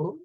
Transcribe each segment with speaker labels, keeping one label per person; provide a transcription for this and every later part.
Speaker 1: Oh,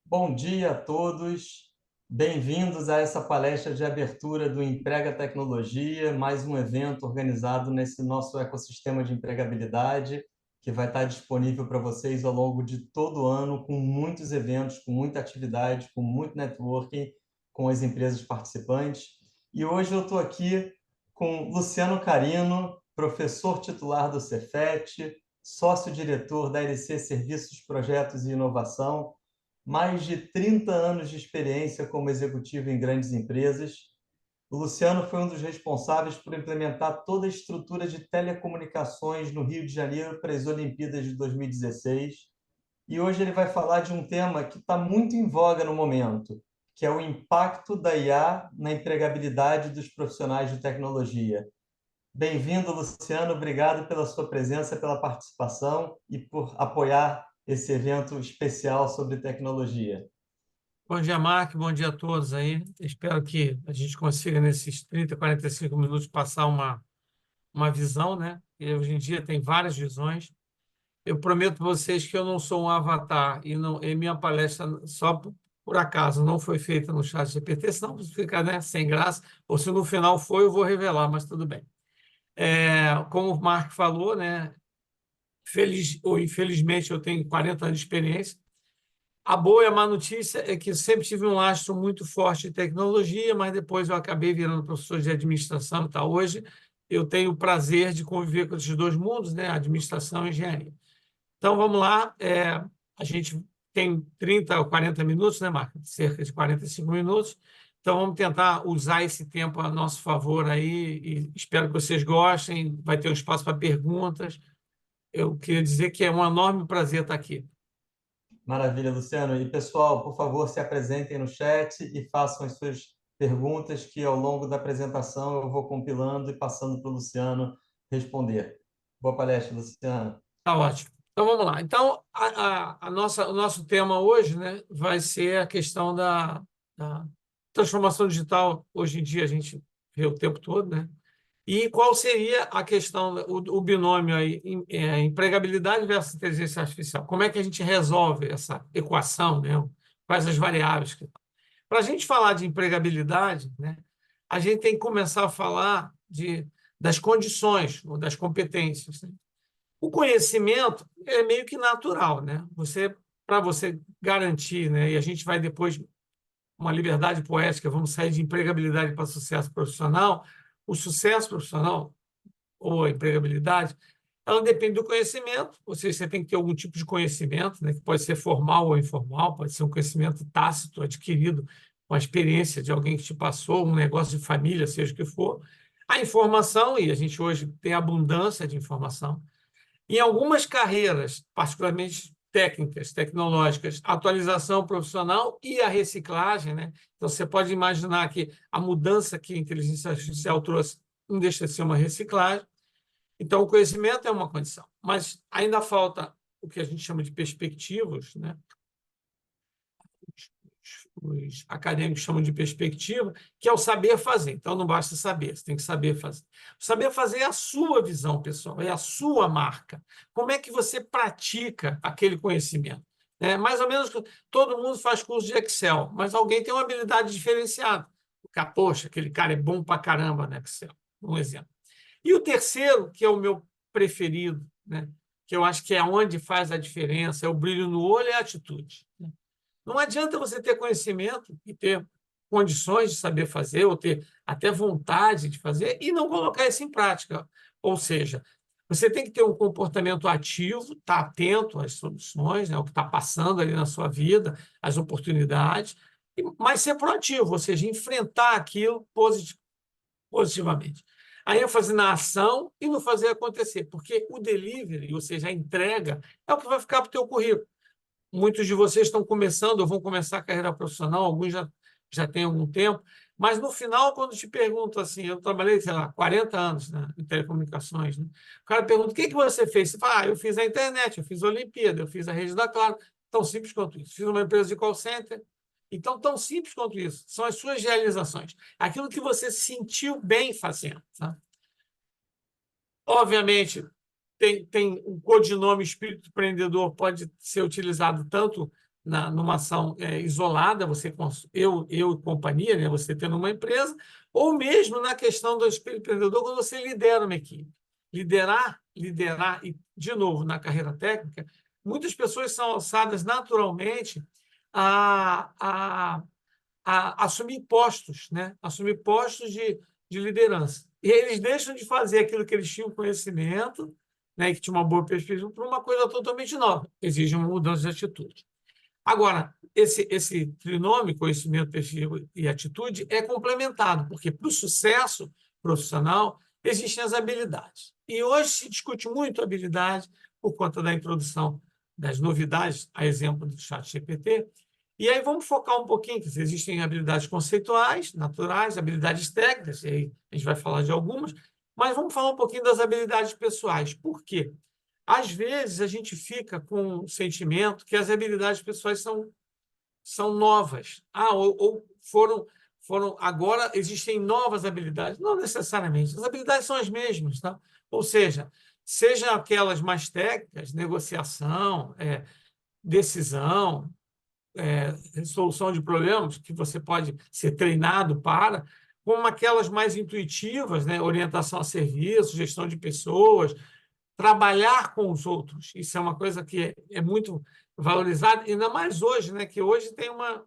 Speaker 2: Bom dia a todos, bem-vindos a essa palestra de abertura do Emprega Tecnologia, mais um evento organizado nesse nosso ecossistema de empregabilidade, que vai estar disponível para vocês ao longo de todo o ano, com muitos eventos, com muita atividade, com muito networking com as empresas participantes. E hoje eu estou aqui com Luciano Carino, professor titular do Cefet, sócio-diretor da LC Serviços, Projetos e Inovação, mais de 30 anos de experiência como executivo em grandes empresas. O Luciano foi um dos responsáveis por implementar toda a estrutura de telecomunicações no Rio de Janeiro para as Olimpíadas de 2016. E hoje ele vai falar de um tema que está muito em voga no momento, que é o impacto da IA na empregabilidade dos profissionais de tecnologia. Bem-vindo, Luciano. Obrigado pela sua presença, pela participação e por apoiar esse evento especial sobre tecnologia.
Speaker 1: bom dia, Mark. Bom dia a todos aí. Espero que a gente consiga, nesses 30, 45 minutos, passar uma visão, né? E hoje em dia tem várias visões. Eu prometo para vocês que eu não sou um avatar e minha palestra, só por acaso, não foi feita no chat GPT, senão fica, né, sem graça. Ou se no final foi, eu vou revelar, mas tudo bem. Como o Mark falou, né, feliz ou infelizmente, eu tenho 40 anos de experiência. A boa e a má notícia é que eu sempre tive um lastro muito forte de tecnologia, mas depois eu acabei virando professor de administração e tal. Hoje eu tenho o prazer de conviver com esses dois mundos, né? Administração e engenharia. Então vamos lá. A gente tem 30 ou 40 minutos, né, Marca? Cerca de 45 minutos. Então vamos tentar usar esse tempo a nosso favor aí e espero que vocês gostem. Vai ter um espaço para perguntas. Eu queria dizer que é um enorme prazer estar aqui.
Speaker 2: Maravilha, Luciano. E, pessoal, por favor, se apresentem no chat e façam as suas perguntas, que ao longo da apresentação eu vou compilando e passando para o Luciano responder. Boa palestra, Luciano.
Speaker 1: Tá ótimo. Então vamos lá. Então, o nosso tema hoje, né, vai ser a questão da transformação digital. Hoje em dia a gente vê o tempo todo, né? E qual seria a questão, o binômio aí, empregabilidade versus inteligência artificial? Como é que a gente resolve essa equação, né? Quais as variáveis? Para a gente falar de empregabilidade, né, a gente tem que começar a falar das condições, ou das competências, né? O conhecimento é meio que natural, né? Para você garantir, né? E a gente vai depois uma liberdade poética, vamos sair de empregabilidade para sucesso profissional. O sucesso profissional ou a empregabilidade, ela depende do conhecimento, ou seja, você tem que ter algum tipo de conhecimento, né? Que pode ser formal ou informal, pode ser um conhecimento tácito, adquirido com a experiência de alguém que te passou, um negócio de família, seja o que for. A informação, e a gente hoje tem abundância de informação, em algumas carreiras, particularmente técnicas, tecnológicas, a atualização profissional e a reciclagem, né? Então, você pode imaginar que a mudança que a inteligência artificial trouxe não deixa de ser uma reciclagem. Então, o conhecimento é uma condição, mas ainda falta o que a gente chama de perspectivas, né? Os acadêmicos chamam de perspectiva, que é o saber fazer. Então, não basta saber, você tem que saber fazer. O saber fazer é a sua visão, pessoal, é a sua marca. Como é que você pratica aquele conhecimento? Mais ou menos, todo mundo faz curso de Excel, mas alguém tem uma habilidade diferenciada. Poxa, aquele cara é bom pra caramba no Excel, um exemplo. E o terceiro, que é o meu preferido, né? Que eu acho que é onde faz a diferença, é o brilho no olho e a atitude. Não adianta você ter conhecimento e ter condições de saber fazer, ou ter até vontade de fazer, e não colocar isso em prática. Ou seja, você tem que ter um comportamento ativo, estar atento às soluções, né, ao que está passando ali na sua vida, às oportunidades, mas ser proativo, ou seja, enfrentar aquilo positivamente. A ênfase na ação e no fazer acontecer, porque o delivery, ou seja, a entrega, é o que vai ficar para o teu currículo. Muitos de vocês estão começando ou vão começar a carreira profissional, alguns já têm algum tempo, mas no final, quando te pergunto assim, eu trabalhei, sei lá, 40 anos, né, em telecomunicações, né? O cara pergunta, o que você fez? Você fala, eu fiz a internet, eu fiz a Olimpíada, eu fiz a rede da Claro, tão simples quanto isso. Fiz uma empresa de call center, Então, tão simples quanto isso, são as suas realizações, aquilo que você sentiu bem fazendo. Tá? Obviamente, tem um codinome espírito empreendedor, pode ser utilizado tanto numa ação isolada, eu e companhia, né, você tendo uma empresa, ou mesmo na questão do espírito empreendedor, quando você lidera uma equipe. Liderar, e, de novo, na carreira técnica, muitas pessoas são alçadas naturalmente a, a, a assumir postos, né? Assumir postos de liderança. E eles deixam de fazer aquilo que eles tinham conhecimento, né, que tinha uma boa perspectiva, para uma coisa totalmente nova. Exige uma mudança de atitude. Agora, esse trinômio, conhecimento, perfil e atitude, é complementado, porque para o sucesso profissional existem as habilidades. E hoje se discute muito habilidade por conta da introdução das novidades, a exemplo do ChatGPT. E aí vamos focar um pouquinho, que existem habilidades conceituais, naturais, habilidades técnicas, e aí a gente vai falar de algumas, mas vamos falar um pouquinho das habilidades pessoais. Por quê? Às vezes, a gente fica com o sentimento que as habilidades pessoais são novas. Ou foram. Agora existem novas habilidades. Não necessariamente. As habilidades são as mesmas. Tá? Ou seja aquelas mais técnicas, negociação, decisão, resolução de problemas, que você pode ser treinado para, como aquelas mais intuitivas, né? Orientação a serviço, gestão de pessoas, trabalhar com os outros. Isso é uma coisa que é muito valorizada, ainda mais hoje, né? Que hoje tem uma,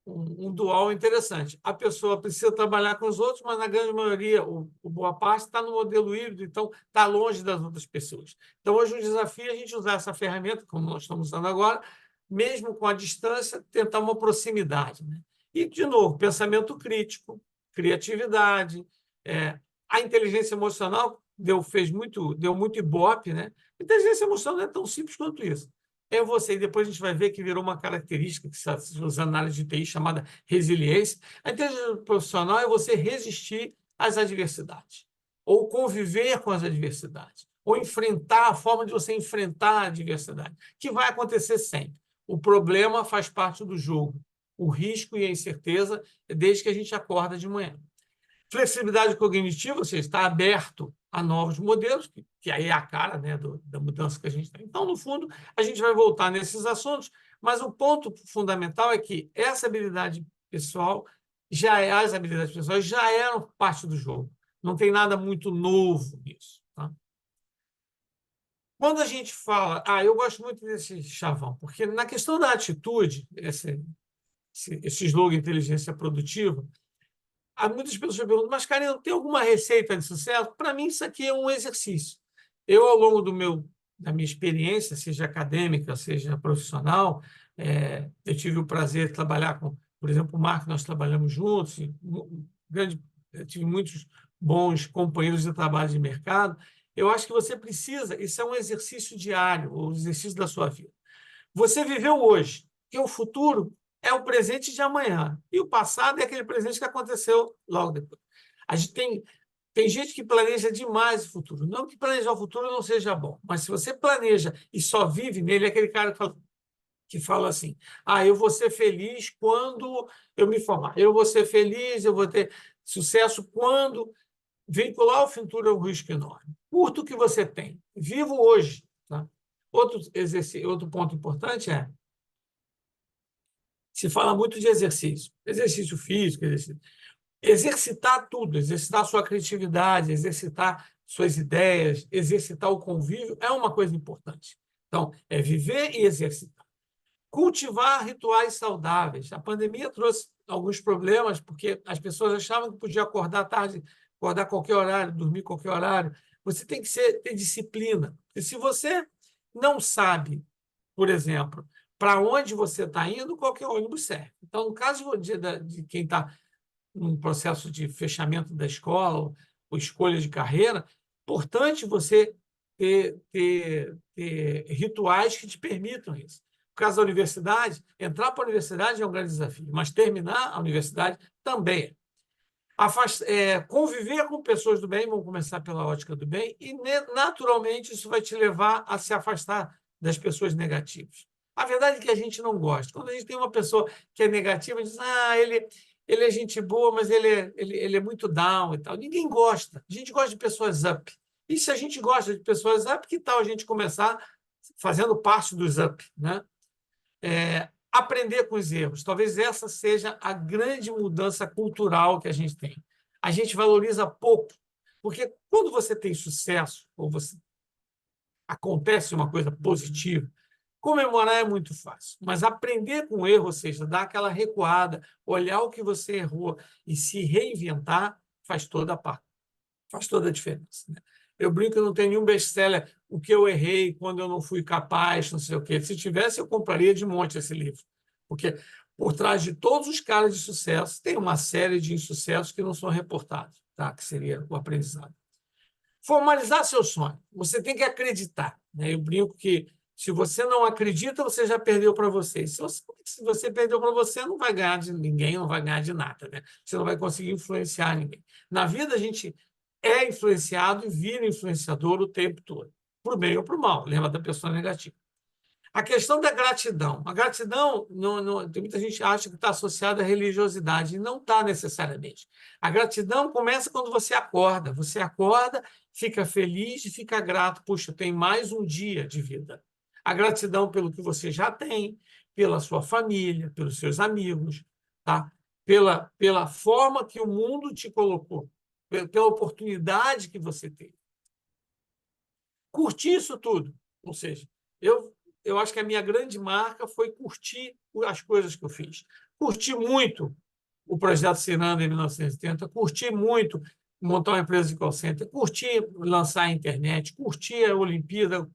Speaker 1: um dual interessante. A pessoa precisa trabalhar com os outros, mas, na grande maioria, boa parte, está no modelo híbrido, então está longe das outras pessoas. Então, hoje, o desafio é a gente usar essa ferramenta, como nós estamos usando agora, mesmo com a distância, tentar uma proximidade. Né? E, de novo, pensamento crítico, criatividade, a inteligência emocional deu muito ibope, né? Inteligência emocional não é tão simples quanto isso. É você, e depois a gente vai ver que virou uma característica que se usa na área de TI chamada resiliência. A inteligência profissional é você resistir às adversidades, ou conviver com as adversidades, ou enfrentar a forma de você enfrentar a adversidade, que vai acontecer sempre. O problema faz parte do jogo. O risco e a incerteza é desde que a gente acorda de manhã. Flexibilidade cognitiva, você está aberto a novos modelos, que aí é a cara, né, da mudança que a gente tem. Então, no fundo, a gente vai voltar nesses assuntos, mas o ponto fundamental é que essa habilidade pessoal, as habilidades pessoais já eram parte do jogo. Não tem nada muito novo nisso. Tá? Quando a gente fala... eu gosto muito desse chavão, porque na questão da atitude, esse slogan inteligência produtiva, há muitas pessoas perguntam, mas, Karina, tem alguma receita de sucesso? Para mim, isso aqui é um exercício. Eu, ao longo da minha experiência, seja acadêmica, seja profissional, eu tive o prazer de trabalhar com, por exemplo, o Marco, nós trabalhamos juntos, eu tive muitos bons companheiros de trabalho de mercado. Eu acho que você precisa, isso é um exercício diário, o exercício da sua vida. Você viveu hoje, e o futuro é o presente de amanhã. E o passado é aquele presente que aconteceu logo depois. A gente tem gente que planeja demais o futuro. Não que planejar o futuro não seja bom, mas se você planeja e só vive nele, é aquele cara que fala assim: eu vou ser feliz quando eu me formar. Eu vou ser feliz, eu vou ter sucesso quando... Vincular o futuro é um risco enorme. Curta o que você tem. Vivo hoje. Tá? Outro ponto importante se fala muito de exercício físico, exercitar tudo, exercitar sua criatividade, exercitar suas ideias, exercitar o convívio é uma coisa importante. Então, é viver e exercitar. Cultivar rituais saudáveis. A pandemia trouxe alguns problemas, porque as pessoas achavam que podia acordar tarde, acordar a qualquer horário, dormir a qualquer horário. Você tem que ter disciplina. E se você não sabe, por exemplo, para onde você está indo, qualquer ônibus serve. Então, no caso de quem está num processo de fechamento da escola ou escolha de carreira, é importante você ter rituais que te permitam isso. No caso da universidade, entrar para a universidade é um grande desafio, mas terminar a universidade também é. Conviver com pessoas do bem, vamos começar pela ótica do bem, e naturalmente isso vai te levar a se afastar das pessoas negativas. A verdade é que a gente não gosta. Quando a gente tem uma pessoa que é negativa, a gente diz, ele é gente boa, mas ele é muito down e tal. Ninguém gosta. A gente gosta de pessoas up. E se a gente gosta de pessoas up, que tal a gente começar fazendo parte dos up, né? Aprender com os erros. Talvez essa seja a grande mudança cultural que a gente tem. A gente valoriza pouco, porque quando você tem sucesso, ou você acontece uma coisa positiva, comemorar é muito fácil, mas aprender com o erro, ou seja, dar aquela recuada, olhar o que você errou e se reinventar, faz toda a parte, faz toda a diferença, né? Eu brinco que não tem nenhum best-seller, o que eu errei quando eu não fui capaz, não sei o quê. Se tivesse, eu compraria de monte esse livro. Porque por trás de todos os caras de sucesso, tem uma série de insucessos que não são reportados, tá? Que seria o aprendizado. Formalizar seu sonho. Você tem que acreditar, né? Eu brinco que se você não acredita, você já perdeu para você. Se você perdeu para você, não vai ganhar de ninguém, não vai ganhar de nada, né? Você não vai conseguir influenciar ninguém. Na vida, a gente é influenciado e vira influenciador o tempo todo, para o bem ou para o mal. Lembra da pessoa negativa. A questão da gratidão. A gratidão, tem muita gente que acha que está associada à religiosidade, e não está necessariamente. A gratidão começa quando você acorda. Você acorda, fica feliz e fica grato. Puxa, tem mais um dia de vida. A gratidão pelo que você já tem, pela sua família, pelos seus amigos, tá? Pela forma que o mundo te colocou, pela oportunidade que você teve. Curtir isso tudo. Ou seja, eu acho que a minha grande marca foi curtir as coisas que eu fiz. Curti muito o projeto Ciranda em 1970, curti muito montar uma empresa de call center, curti lançar a internet, curti a Olimpíada.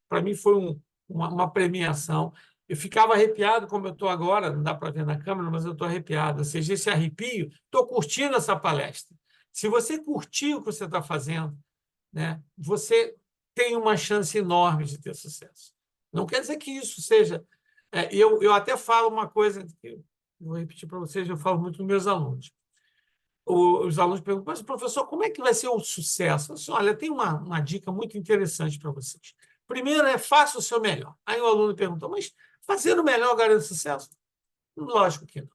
Speaker 1: Para mim foi uma premiação. Eu ficava arrepiado como eu estou agora, não dá para ver na câmera, mas eu estou arrepiado. Ou seja, esse arrepio, estou curtindo essa palestra. Se você curtir o que você está fazendo, né, você tem uma chance enorme de ter sucesso. Não quer dizer que isso seja. Eu até falo uma coisa que eu vou repetir para vocês, eu falo muito com meus alunos. Os alunos perguntam, mas, professor, como é que vai ser o sucesso? Eu disse, olha, tem uma dica muito interessante para vocês. Primeiro faça o seu melhor. Aí o aluno perguntou, mas fazer o melhor garante sucesso? Lógico que não.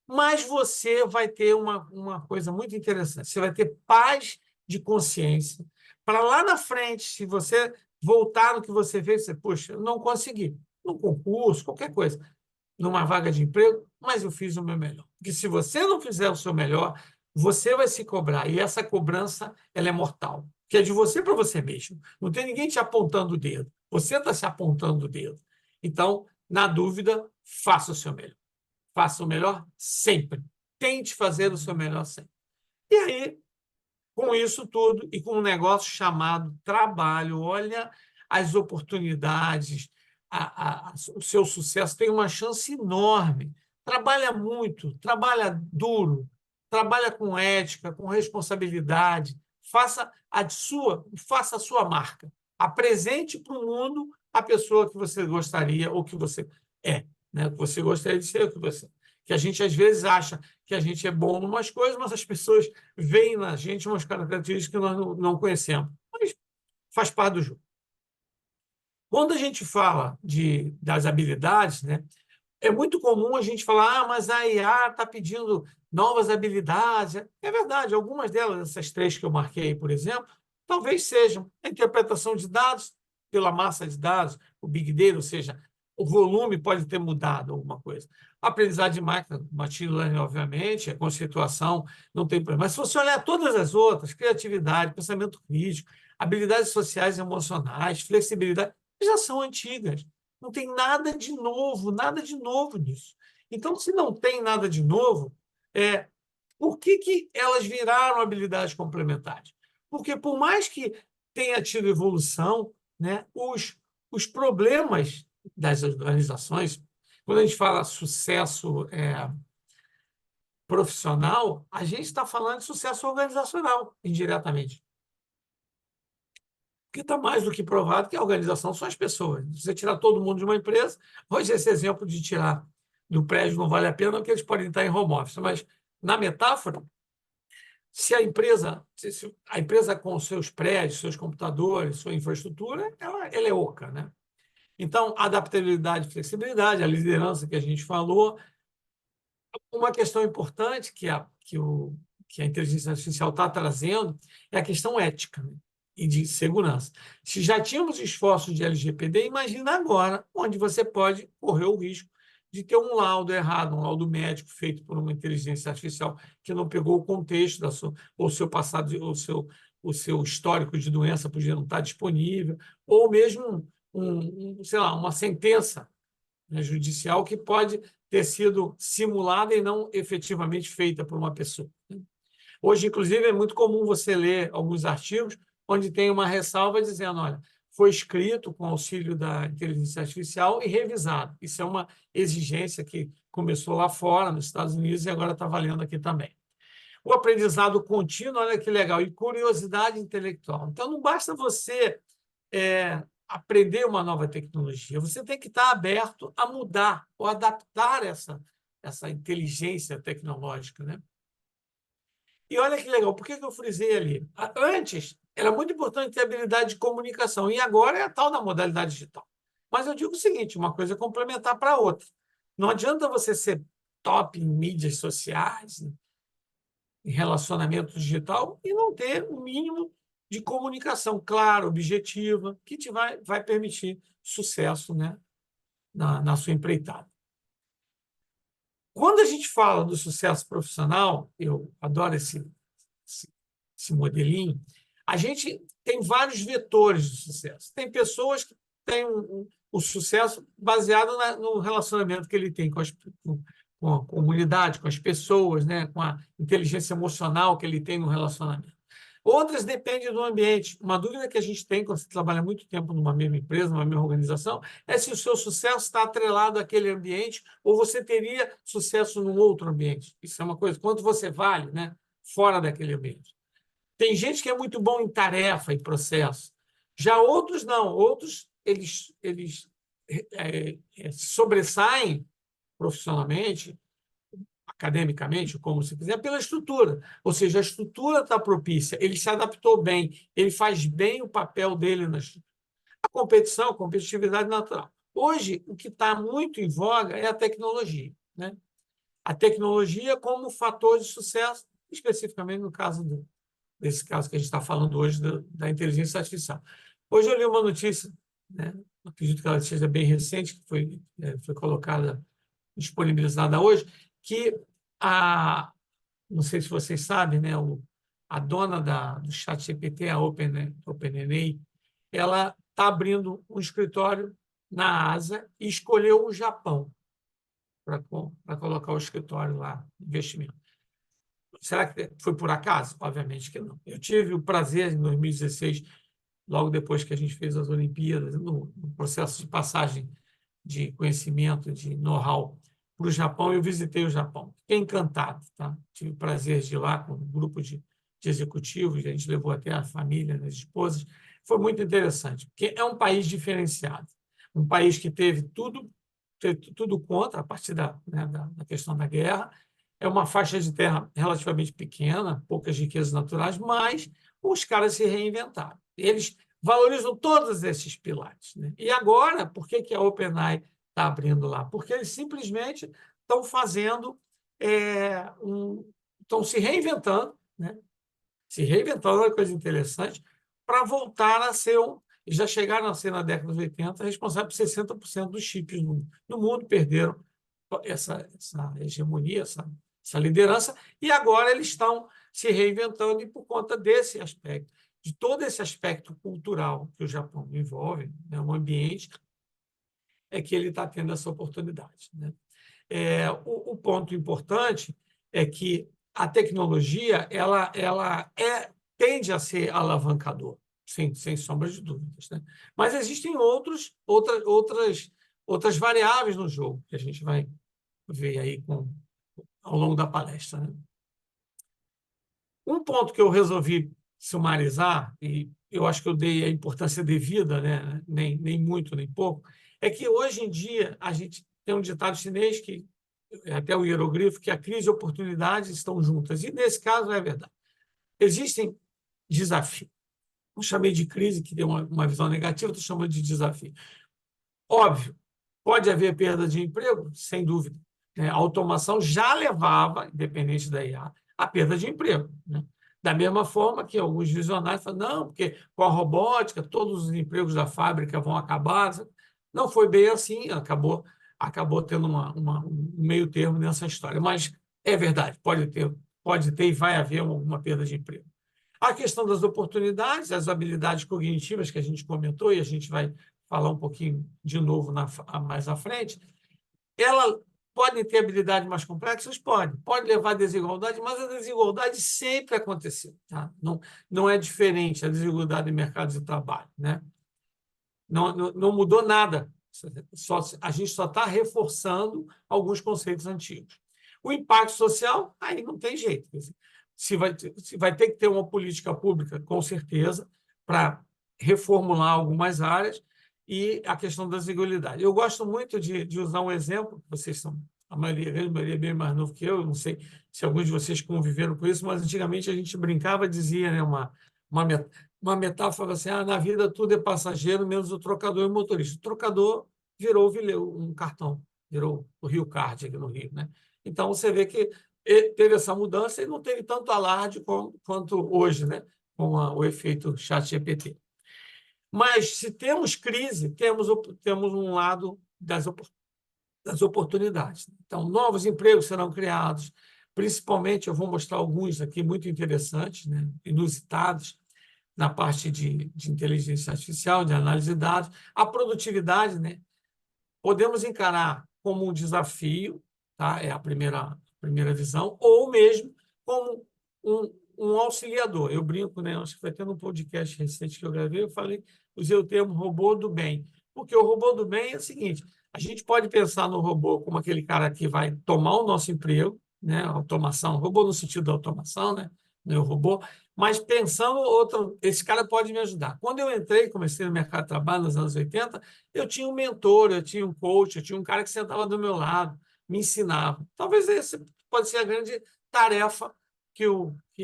Speaker 1: Mas você vai ter uma coisa muito interessante. Você vai ter paz de consciência para lá na frente, se você voltar no que você fez, você, puxa, eu não consegui. Num concurso, qualquer coisa, numa vaga de emprego, mas eu fiz o meu melhor. Porque se você não fizer o seu melhor, você vai se cobrar. E essa cobrança ela é mortal. Que é de você para você mesmo. Não tem ninguém te apontando o dedo. Você está se apontando o dedo. Então, na dúvida, faça o seu melhor. Faça o melhor sempre. Tente fazer o seu melhor sempre. E aí, com isso tudo e com um negócio chamado trabalho, olha as oportunidades, o seu sucesso tem uma chance enorme. Trabalha muito, trabalha duro, trabalha com ética, com responsabilidade, faça a sua marca. Apresente para o mundo a pessoa que você gostaria ou que você é, né? Que você gostaria de ser o que você é. Que a gente às vezes acha que a gente é bom em umas coisas, mas as pessoas veem na gente umas características que nós não conhecemos. Mas faz parte do jogo. Quando a gente fala das habilidades, né, é muito comum a gente falar, mas a IA está pedindo novas habilidades. É verdade, algumas delas, essas três que eu marquei, por exemplo, talvez sejam a interpretação de dados pela massa de dados, o Big Data, ou seja, o volume pode ter mudado alguma coisa. A aprendizagem de máquina, machine learning, obviamente, a conceituação, não tem problema. Mas se você olhar todas as outras, criatividade, pensamento crítico, habilidades sociais e emocionais, flexibilidade, já são antigas. Não tem nada de novo nisso. Então, se não tem nada de novo, por que elas viraram habilidades complementares? Porque, por mais que tenha tido evolução, né, os problemas das organizações, quando a gente fala sucesso profissional, a gente está falando de sucesso organizacional, indiretamente. Porque está mais do que provado que a organização são as pessoas. Se você tirar todo mundo de uma empresa, hoje esse exemplo de tirar do prédio não vale a pena, porque eles podem estar em home office, mas, na metáfora, se a empresa com seus prédios, seus computadores, sua infraestrutura, ela é oca, né? Então, adaptabilidade e flexibilidade, a liderança que a gente falou. Uma questão importante que a inteligência artificial está trazendo é a questão ética, né, e de segurança. Se já tínhamos esforços de LGPD, imagina agora, onde você pode correr o risco de ter um laudo errado, um laudo médico feito por uma inteligência artificial que não pegou o contexto da sua, ou seu passado, ou o seu histórico de doença podia não estar disponível, ou mesmo sei lá, uma sentença, né, judicial que pode ter sido simulada e não efetivamente feita por uma pessoa. Hoje, inclusive, é muito comum você ler alguns artigos onde tem uma ressalva dizendo, olha, foi escrito com auxílio da inteligência artificial e revisado. Isso é uma exigência que começou lá fora, nos Estados Unidos, e agora está valendo aqui também. O aprendizado contínuo, olha que legal, e curiosidade intelectual. Então, não basta você aprender uma nova tecnologia, você tem que estar aberto a mudar ou adaptar essa inteligência tecnológica, né? E olha que legal, por que eu frisei ali? Antes, era muito importante ter habilidade de comunicação, e agora é a tal da modalidade digital. Mas eu digo o seguinte, uma coisa é complementar para a outra. Não adianta você ser top em mídias sociais, em relacionamento digital, e não ter o mínimo de comunicação clara, objetiva, que te vai permitir sucesso, né, na sua empreitada. Quando a gente fala do sucesso profissional, eu adoro esse modelinho, a gente tem vários vetores de sucesso. Tem pessoas que têm o sucesso baseado no relacionamento que ele tem com a comunidade, com as pessoas, né? Com a inteligência emocional que ele tem no relacionamento. Outras dependem do ambiente. Uma dúvida que a gente tem quando você trabalha muito tempo numa mesma empresa, numa mesma organização, é se o seu sucesso está atrelado àquele ambiente ou você teria sucesso num outro ambiente. Isso é uma coisa. Quanto você vale, né, fora daquele ambiente. Tem gente que é muito bom em tarefa, em processo. Já outros não. Outros, eles sobressaem profissionalmente, academicamente, como se quiser, pela estrutura. Ou seja, a estrutura está propícia, ele se adaptou bem, ele faz bem o papel dele na estrutura. A competição, a competitividade natural. Hoje, o que está muito em voga é a tecnologia, né? A tecnologia como fator de sucesso, especificamente no caso desse caso que a gente está falando hoje da inteligência artificial. Hoje eu li uma notícia, né? Acredito que ela seja bem recente, que foi colocada, disponibilizada hoje, que não sei se vocês sabem, né? A dona do ChatGPT, a OpenAI, ela está abrindo um escritório na Ásia e escolheu o Japão para colocar o escritório lá, investimento. Será que foi por acaso? Obviamente que não. Eu tive o prazer, em 2016, logo depois que a gente fez as Olimpíadas, no processo de passagem de conhecimento, de know-how para o Japão, eu visitei o Japão. Fiquei encantado. Tá? Tive o prazer de ir lá com um grupo de executivos, a gente levou até a família, as esposas. Foi muito interessante, porque é um país diferenciado, um país que teve tudo contra, a partir da questão da guerra. É uma faixa de terra relativamente pequena, poucas riquezas naturais, mas os caras se reinventaram. Eles valorizam todos esses pilares, né? E agora, por que a OpenAI está abrindo lá? Porque eles simplesmente estão fazendo, estão se reinventando, né? Se reinventando é uma coisa interessante, para voltar a ser já chegaram a ser, na década de 80, responsáveis por 60% dos chips no mundo, perderam essa hegemonia, essa liderança, e agora eles estão se reinventando, e por conta desse aspecto, de todo esse aspecto cultural que o Japão envolve, né, o ambiente, é que ele está tendo essa oportunidade, né? O ponto importante é que a tecnologia tende a ser alavancador, sem sombra de dúvidas, né? Mas existem outras variáveis no jogo que a gente vai ver aí ao longo da palestra, né? Um ponto que eu resolvi sumarizar, e eu acho que eu dei a importância devida, né? Nem muito, nem pouco, é que hoje em dia a gente tem um ditado chinês, que até o hieroglifo, que a crise e a oportunidade estão juntas. E nesse caso é verdade. Existem desafios. Eu chamei de crise, que deu uma visão negativa, estou chamando de desafio. Óbvio, pode haver perda de emprego? Sem dúvida, né? A automação já levava, independente da IA, a perda de emprego, né? Da mesma forma que alguns visionários falam, não, porque com a robótica todos os empregos da fábrica vão acabar. Não foi bem assim, acabou tendo um meio termo nessa história. Mas é verdade, pode ter e vai haver uma perda de emprego. A questão das oportunidades, as habilidades cognitivas que a gente comentou, e a gente vai falar um pouquinho de novo mais à frente, elas podem ter habilidades mais complexas? Pode levar à desigualdade, mas a desigualdade sempre aconteceu. Tá? Não é diferente a desigualdade em mercados de trabalho. Né? Não mudou nada. A gente só está reforçando alguns conceitos antigos. O impacto social, aí não tem jeito. Se vai ter que ter uma política pública, com certeza, para reformular algumas áreas, e a questão da desigualdade. Eu gosto muito de usar um exemplo, vocês são, a grande maioria é bem mais novo que eu, não sei se alguns de vocês conviveram com isso, mas antigamente a gente brincava, dizia, né, uma metáfora assim, na vida tudo é passageiro, menos o trocador e o motorista. O trocador virou um cartão, virou o Rio Card aqui no Rio. Né? Então, você vê que teve essa mudança e não teve tanto alarde quanto hoje, né? Com o efeito ChatGPT. Mas, se temos crise, temos um lado das oportunidades. Então, novos empregos serão criados, principalmente, eu vou mostrar alguns aqui muito interessantes, né? Inusitados, na parte de inteligência artificial, de análise de dados. A produtividade, né? Podemos encarar como um desafio, tá? É a primeira visão, ou mesmo como um auxiliador. Eu brinco, né? Acho que foi tendo um podcast recente que eu gravei, eu usei o termo robô do bem, porque o robô do bem é o seguinte: a gente pode pensar no robô como aquele cara que vai tomar o nosso emprego, né? Automação, robô no sentido da automação, né? Não é o robô, mas pensando esse cara pode me ajudar. Quando eu comecei no mercado de trabalho nos anos 80, eu tinha um mentor, eu tinha um coach, eu tinha um cara que sentava do meu lado, me ensinava. Talvez essa pode ser a grande tarefa que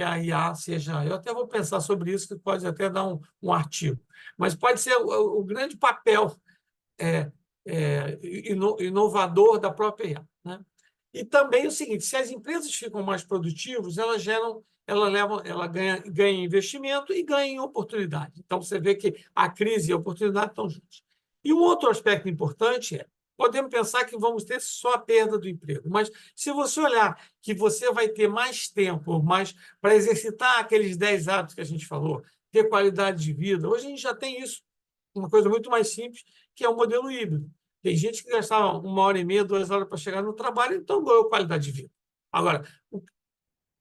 Speaker 1: a IA seja. Eu até vou pensar sobre isso, que pode até dar um artigo. Mas pode ser o grande papel inovador da própria IA. Né? E também o seguinte: se as empresas ficam mais produtivas, ela ganha investimento e ganha oportunidade. Então, você vê que a crise e a oportunidade estão juntos. E um outro aspecto importante podemos pensar que vamos ter só a perda do emprego, mas se você olhar que você vai ter mais tempo para exercitar aqueles 10 hábitos que a gente falou, ter qualidade de vida, hoje a gente já tem isso, uma coisa muito mais simples, que é o modelo híbrido. Tem gente que gastava 1h30, 2 horas para chegar no trabalho, então ganhou qualidade de vida. Agora,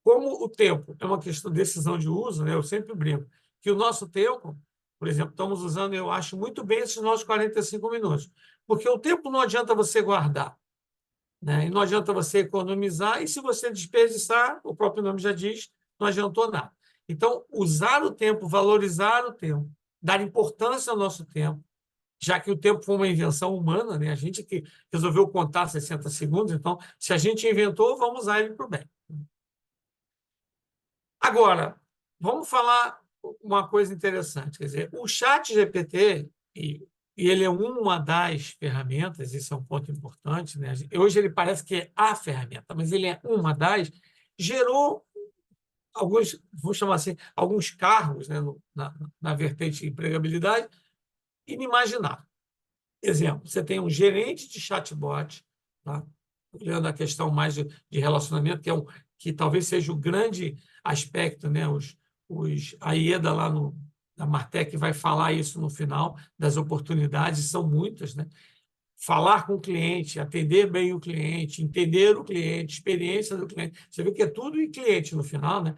Speaker 1: como o tempo é uma questão de decisão de uso, né, eu sempre brinco que o nosso tempo, por exemplo, estamos usando, eu acho muito bem esses nossos 45 minutos, porque o tempo não adianta você guardar, né, e não adianta você economizar, e se você desperdiçar, o próprio nome já diz, não adiantou nada. Então, usar o tempo, valorizar o tempo, dar importância ao nosso tempo, já que o tempo foi uma invenção humana, né? A gente que resolveu contar 60 segundos, então, se a gente inventou, vamos usar ele para o bem. Agora, vamos falar uma coisa interessante, quer dizer, o ChatGPT, e ele é uma das ferramentas, esse é um ponto importante, né? Hoje ele parece que é a ferramenta, mas ele é uma das, gerou alguns, vou chamar assim, alguns cargos, né, na vertente de empregabilidade inimaginável. Exemplo, você tem um gerente de chatbot, tá? Olhando a questão mais de relacionamento, que talvez seja o grande aspecto, né? A Ieda lá na Martech vai falar isso no final, das oportunidades, são muitas, né? Falar com o cliente, atender bem o cliente, entender o cliente, experiência do cliente. Você vê que é tudo em cliente no final, né?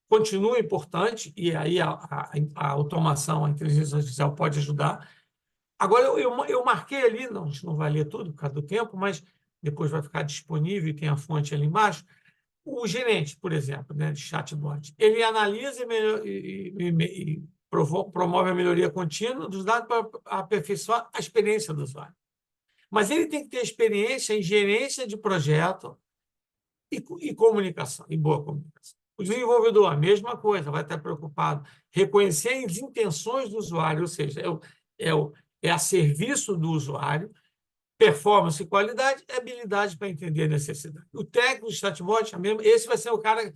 Speaker 1: Continua importante, e aí a automação, a inteligência artificial pode ajudar. Agora, eu marquei ali, não, a gente não vai ler tudo por causa do tempo, mas depois vai ficar disponível e tem a fonte ali embaixo. O gerente, por exemplo, né, de chatbot, ele analisa e promove a melhoria contínua dos dados para aperfeiçoar a experiência do usuário. Mas ele tem que ter experiência em gerência de projeto e comunicação, e boa comunicação. O desenvolvedor, a mesma coisa, vai estar preocupado, reconhecer as intenções do usuário, ou seja, é a serviço do usuário, performance e qualidade, é habilidade para entender a necessidade. O técnico de chatbot, esse vai ser o cara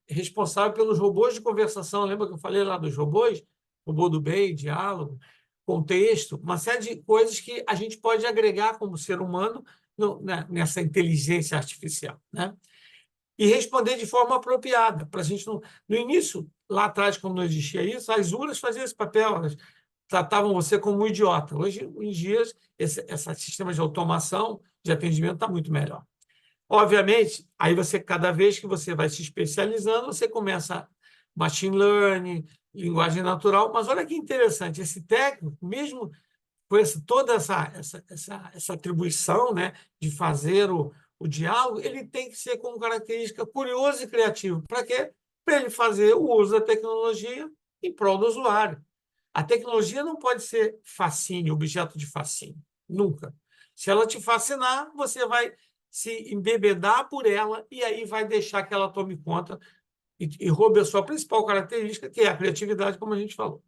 Speaker 1: responsável pelos robôs de conversação. Lembra que eu falei lá dos robôs? Robô do bem, diálogo, contexto, uma série de coisas que a gente pode agregar como ser humano nessa inteligência artificial, né? E responder de forma apropriada, para a gente não... No início, lá atrás, quando não existia isso, as URAs faziam esse papel, elas tratavam você como um idiota. Hoje em dia, esse sistema de automação de atendimento está muito melhor. Obviamente, aí você, cada vez que você vai se especializando, você começa machine learning, linguagem natural, mas olha que interessante, esse técnico, mesmo com toda essa atribuição, né, de fazer o diálogo, ele tem que ser como característica curioso e criativo. Para quê? Para ele fazer o uso da tecnologia em prol do usuário. A tecnologia não pode ser fascínio, objeto de fascínio. Nunca. Se ela te fascinar, você vai se embebedar por ela e aí vai deixar que ela tome conta e roube a sua principal característica, que é a criatividade, como a gente falou.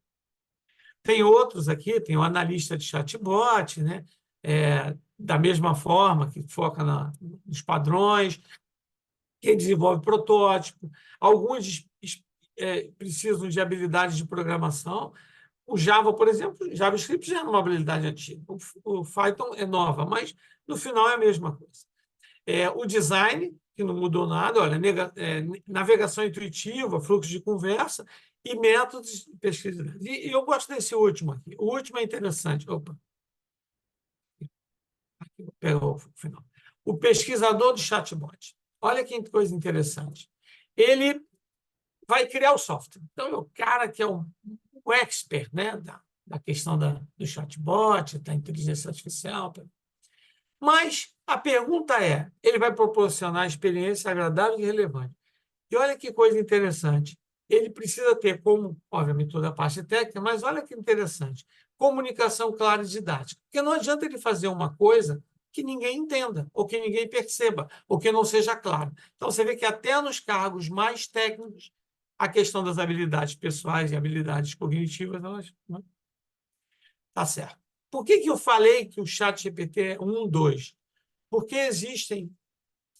Speaker 1: Tem outros aqui, tem o analista de chatbot, né? Da mesma forma, que foca nos padrões, quem desenvolve protótipo. Alguns precisam de habilidades de programação. O Java, por exemplo, JavaScript já é uma habilidade antiga. O Python é nova, mas no final é a mesma coisa. O design, que não mudou nada, olha, navegação intuitiva, fluxo de conversa e métodos de pesquisa. E eu gosto desse último aqui. O último é interessante. Opa. Aqui, vou pegar o final. O pesquisador do chatbot. Olha que coisa interessante. Ele vai criar o software. Então, é o cara que é o expert, né, da questão do chatbot, da inteligência artificial. Mas a pergunta é, ele vai proporcionar experiência agradável e relevante. E olha que coisa interessante. Ele precisa ter como, obviamente, toda a parte técnica, mas olha que interessante, comunicação clara e didática. Porque não adianta ele fazer uma coisa que ninguém entenda, ou que ninguém perceba, ou que não seja claro. Então, você vê que até nos cargos mais técnicos, a questão das habilidades pessoais e habilidades cognitivas, elas... Tá certo. Por que eu falei que o ChatGPT é 1, 2? Porque existem,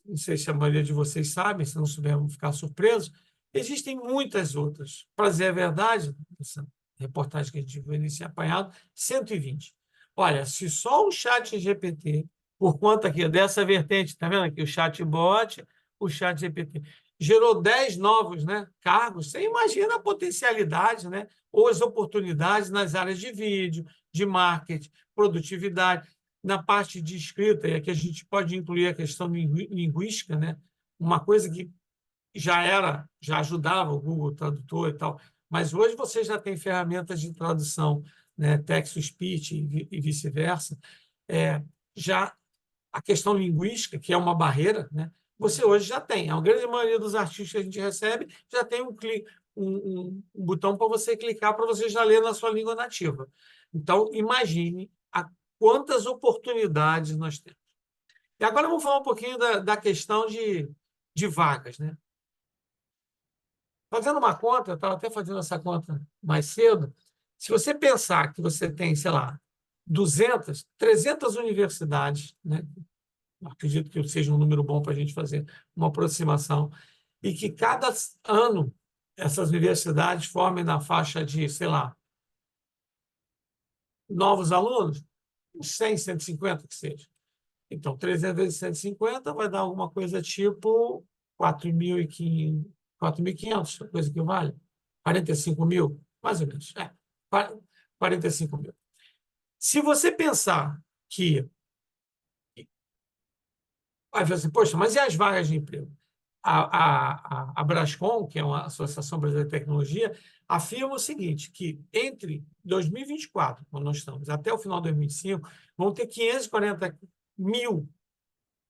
Speaker 1: não sei se a maioria de vocês sabem, se não souber, vão ficar surpresos, existem muitas outras. Para dizer a verdade, essa reportagem que a gente viu nesse apanhado, 120. Olha, se só o ChatGPT, por conta aqui dessa vertente, está vendo aqui, o chatbot, o ChatGPT, gerou 10 novos, né, cargos, você imagina a potencialidade, né, ou as oportunidades nas áreas de vídeo, de marketing, produtividade, na parte de escrita, e aqui a gente pode incluir a questão linguística, né, uma coisa que já ajudava o Google Tradutor e tal, mas hoje você já tem ferramentas de tradução, né, text-to-speech e vice-versa. Já a questão linguística, que é uma barreira, né, você hoje já tem. A grande maioria dos artigos que a gente recebe já tem um botão para você clicar para você já ler na sua língua nativa. Então, imagine quantas oportunidades nós temos. E agora vamos falar um pouquinho da questão de vagas, né? Fazendo uma conta, eu estava até fazendo essa conta mais cedo, se você pensar que você tem, sei lá, 200, 300 universidades, né? Acredito que seja um número bom para a gente fazer uma aproximação, e que cada ano essas universidades formem na faixa de, sei lá, novos alunos, uns 100, 150 que seja. Então, 300 vezes 150 vai dar alguma coisa tipo 4.500, coisa que vale. 45 mil, mais ou menos. 45 mil. Se você pensar que... Vai falar assim, poxa, mas e as vagas de emprego? A Brascom, que é uma Associação Brasileira de Tecnologia, afirma o seguinte, que entre 2024, quando nós estamos, até o final de 2025, vão ter 540 mil,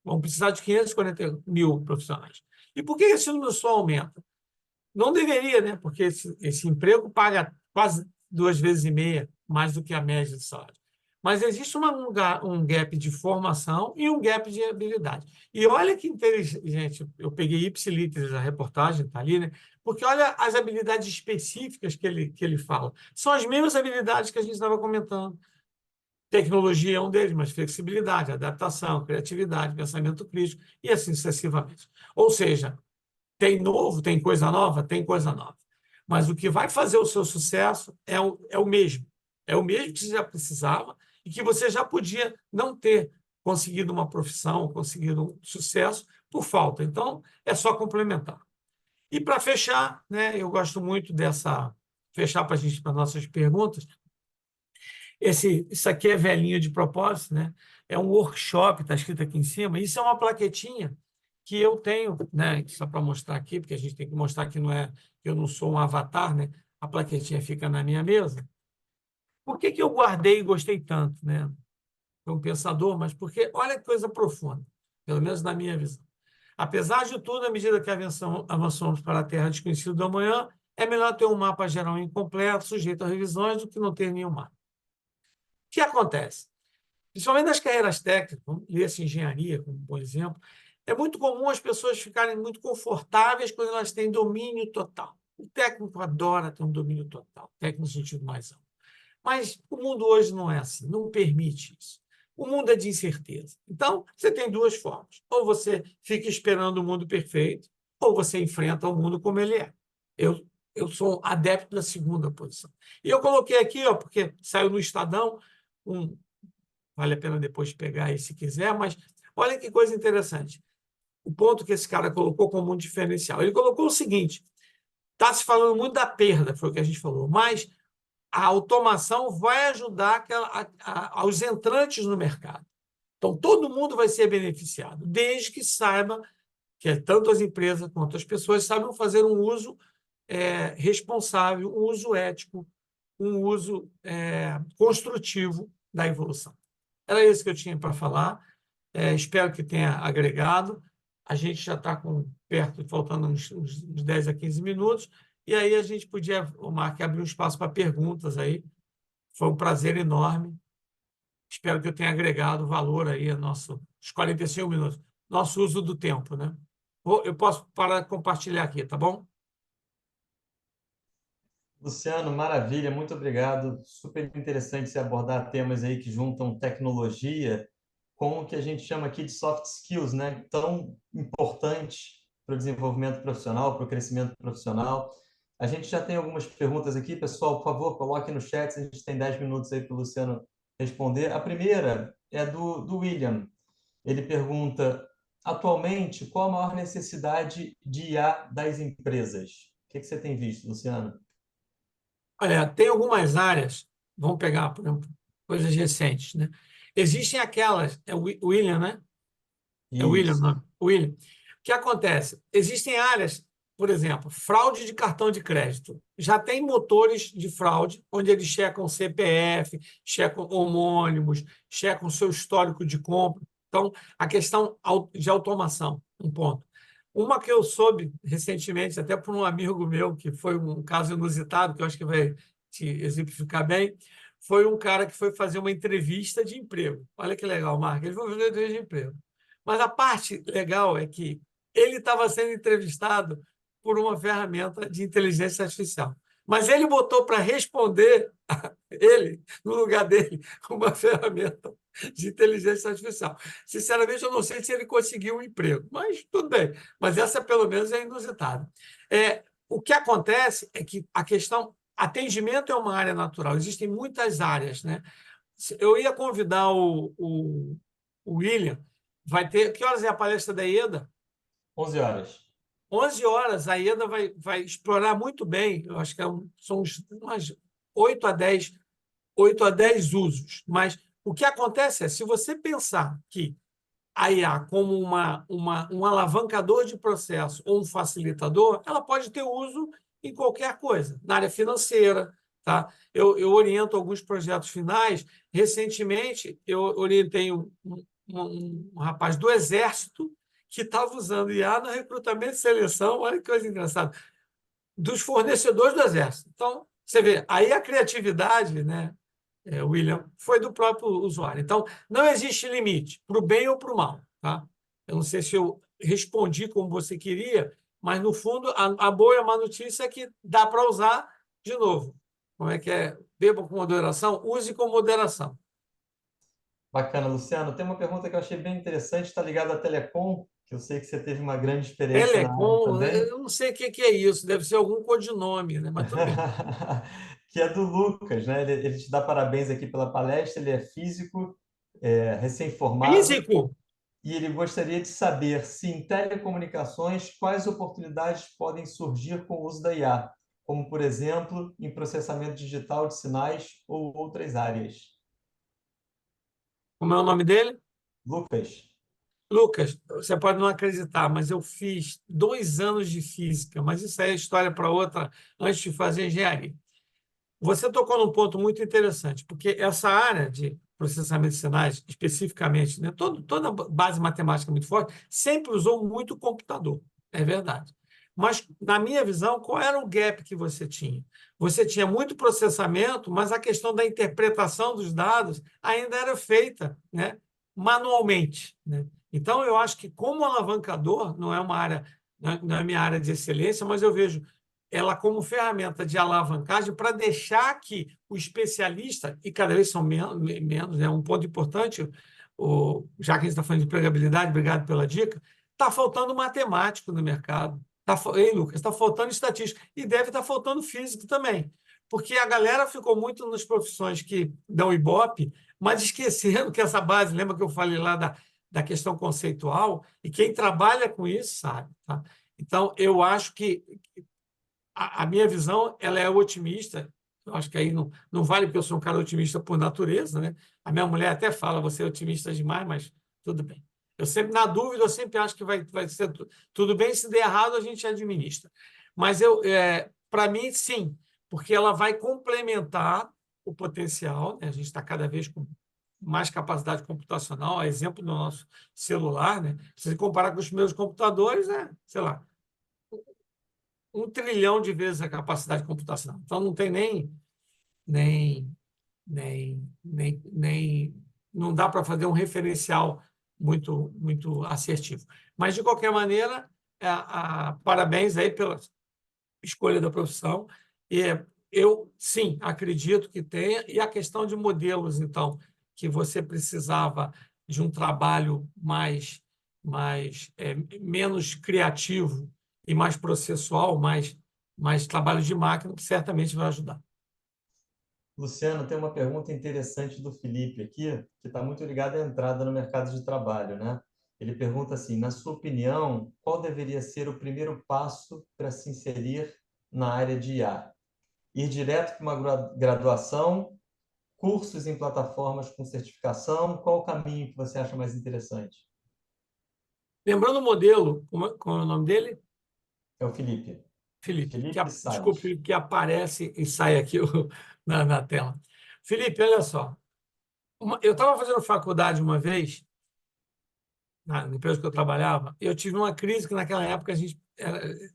Speaker 1: vão precisar de 540 mil profissionais. E por que esse número só aumenta? Não deveria, né? Porque esse emprego paga quase 2,5 vezes mais do que a média de salário. Mas existe um gap de formação e um gap de habilidade. E olha que inteligente, eu peguei ipsiliteris, a reportagem está ali, né? Porque olha as habilidades específicas que ele fala. São as mesmas habilidades que a gente estava comentando. Tecnologia é um deles, mas flexibilidade, adaptação, criatividade, pensamento crítico e assim sucessivamente. Ou seja, tem novo, tem coisa nova, tem coisa nova. Mas o que vai fazer o seu sucesso é o mesmo. É o mesmo que você já precisava e que você já podia não ter conseguido uma profissão, conseguido um sucesso por falta. Então, é só complementar. E para fechar, né, eu gosto muito dessa. Fechar para a gente, para nossas perguntas, isso aqui é velhinho de propósito, né? É um workshop, está escrito aqui em cima. Isso é uma plaquetinha que eu tenho, né? Só para mostrar aqui, porque a gente tem que mostrar que não é, eu não sou um avatar, né? A plaquetinha fica na minha mesa. Por que que eu guardei e gostei tanto, né? Foi um pensador, mas porque olha que coisa profunda, pelo menos na minha visão. Apesar de tudo, à medida que avançamos para a Terra desconhecida do amanhã, é melhor ter um mapa geral incompleto, sujeito a revisões, do que não ter nenhum mapa. O que acontece? Principalmente nas carreiras técnicas, como ler-se engenharia, como por exemplo, é muito comum as pessoas ficarem muito confortáveis quando elas têm domínio total. O técnico adora ter um domínio total, técnico no sentido mais amplo. Mas o mundo hoje não é assim, não permite isso. O mundo é de incerteza. Então, você tem duas formas. Ou você fica esperando o mundo perfeito, ou você enfrenta o mundo como ele é. Eu, eu sou um adepto da segunda posição. E eu coloquei aqui, ó, porque saiu no Estadão, um, vale a pena depois pegar aí se quiser, mas olha que coisa interessante. O ponto que esse cara colocou como um diferencial. Ele colocou o seguinte: está se falando muito da perda, foi o que a gente falou, mas a automação vai ajudar aos entrantes no mercado. Então, todo mundo vai ser beneficiado, desde que saiba que tanto as empresas quanto as pessoas saibam fazer um uso responsável, um uso ético, um uso construtivo da evolução. Era isso que eu tinha para falar. Espero que tenha agregado. A gente já está perto, faltando uns 10 a 15 minutos, e aí a gente podia, o Mark, abrir um espaço para perguntas aí. Foi um prazer enorme. Espero que eu tenha agregado valor aí a os 45 minutos, nosso uso do tempo, né? Eu posso parar de compartilhar aqui, tá bom?
Speaker 2: Luciano, maravilha, muito obrigado. Super interessante se abordar temas aí que juntam tecnologia com o que a gente chama aqui de soft skills, né? Tão importante para o desenvolvimento profissional, para o crescimento profissional. A gente já tem algumas perguntas aqui, pessoal, por favor, coloque no chat, a gente tem 10 minutos aí para o Luciano responder. A primeira é do William. Ele pergunta, atualmente, qual a maior necessidade de IA das empresas? O que você tem visto, Luciano?
Speaker 1: Olha, tem algumas áreas, vamos pegar, por exemplo, coisas recentes, né? Existem aquelas, é o William, né? É William,
Speaker 2: Isso.
Speaker 1: não? William. O que acontece? Existem áreas, por exemplo, fraude de cartão de crédito. Já tem motores de fraude, onde eles checam CPF, checam homônimos, checam seu histórico de compra. Então, a questão de automação, um ponto. Uma que eu soube recentemente, até por um amigo meu, que foi um caso inusitado, que eu acho que vai te exemplificar bem, foi um cara que foi fazer uma entrevista de emprego. Olha que legal, Marco. Ele foi fazer uma entrevista de emprego. Mas a parte legal é que ele estava sendo entrevistado por uma ferramenta de inteligência artificial. Mas ele botou para responder, ele, no lugar dele, uma ferramenta de inteligência artificial. Sinceramente, eu não sei se ele conseguiu um emprego, mas tudo bem. Mas essa, pelo menos, é inusitada. O que acontece é que a questão. Atendimento é uma área natural, existem muitas áreas, né? Eu ia convidar o William. Vai ter. Que horas é a palestra da IEDA?
Speaker 2: 11 horas.
Speaker 1: 11 horas. A IEDA vai explorar muito bem. Eu acho que são umas 8 a 10, 8 a 10 usos. Mas o que acontece é, se você pensar que a IA como um alavancador de processo ou um facilitador, ela pode ter uso em qualquer coisa, na área financeira. Tá? Eu oriento alguns projetos finais. Recentemente, eu orientei um rapaz do Exército que estava usando IA no recrutamento e seleção. Olha que coisa engraçada, dos fornecedores do Exército. Então, você vê, aí a criatividade, né, William, foi do próprio usuário. Então, não existe limite para o bem ou para o mal. Tá? Eu não sei se eu respondi como você queria, mas, no fundo, a boa e a má notícia é que dá para usar de novo. Como é que é? Beba com moderação, use com moderação.
Speaker 2: Bacana, Luciano. Tem uma pergunta que eu achei bem interessante, está ligada à Telecom, que eu sei que você teve uma grande experiência na área
Speaker 1: Telecom,
Speaker 2: também.
Speaker 1: eu não sei o que que é isso, deve ser algum codinome, né? Mas tudo bem.
Speaker 2: Que é do Lucas, né? Ele te dá parabéns aqui pela palestra, ele é físico, recém-formado,
Speaker 1: Físico?
Speaker 2: e ele gostaria de saber se em telecomunicações quais oportunidades podem surgir com o uso da IA, como, por exemplo, em processamento digital de sinais ou outras áreas.
Speaker 1: Como é o nome dele?
Speaker 2: Lucas,
Speaker 1: Lucas, você pode não acreditar, mas eu fiz 2 anos de física, mas isso aí é história para outra, antes de fazer engenharia. Você tocou num ponto muito interessante, porque essa área de processamento de sinais, especificamente, né, toda base matemática muito forte, sempre usou muito computador, é verdade. Mas, na minha visão, qual era o gap que você tinha? Você tinha muito processamento, mas a questão da interpretação dos dados ainda era feita, né, manualmente, né? Então, eu acho que, como alavancador, não é uma área, não é minha área de excelência, mas eu vejo ela como ferramenta de alavancagem para deixar que o especialista, e cada vez são menos, é um ponto importante, já que a gente está falando de empregabilidade, obrigado pela dica, está faltando matemático no mercado. Ei, Lucas, está faltando estatística. E deve estar faltando físico também. Porque a galera ficou muito nas profissões que dão Ibope, mas esquecendo que essa base, lembra que eu falei lá da questão conceitual, e quem trabalha com isso sabe. Tá? Então, eu acho que a minha visão ela é otimista. Eu acho que aí não vale porque eu sou um cara otimista por natureza, né? A minha mulher até fala, você é otimista demais, mas tudo bem. Eu sempre, na dúvida, eu sempre acho que vai ser tudo bem. Se der errado, a gente administra. Mas para mim, sim, porque ela vai complementar o potencial, né? A gente está cada vez com mais capacidade computacional, a exemplo do nosso celular, né? Se você comparar com os meus computadores, sei lá, 1 trilhão de vezes a capacidade computacional. Então, não tem nem, nem não dá para fazer um referencial muito assertivo. Mas, de qualquer maneira, parabéns aí pela escolha da profissão. E eu, sim, acredito que tenha. E a questão de modelos, então, que você precisava de um trabalho menos criativo e mais processual, mais trabalho de máquina, que certamente vai ajudar.
Speaker 2: Luciano, tem uma pergunta interessante do Felipe aqui, que está muito ligada à entrada no mercado de trabalho, né? Ele pergunta assim: na sua opinião, qual deveria ser o primeiro passo para se inserir na área de IA? Ir direto para uma graduação, cursos em plataformas com certificação? Qual o caminho que você acha mais interessante?
Speaker 1: Lembrando o modelo, como é o nome dele?
Speaker 2: É o Felipe.
Speaker 1: Felipe,
Speaker 2: Felipe
Speaker 1: desculpe,
Speaker 2: Salles.
Speaker 1: Felipe, que aparece e sai aqui na tela. Felipe, olha só. Eu estava fazendo faculdade uma vez, na empresa que eu trabalhava, e eu tive uma crise que naquela época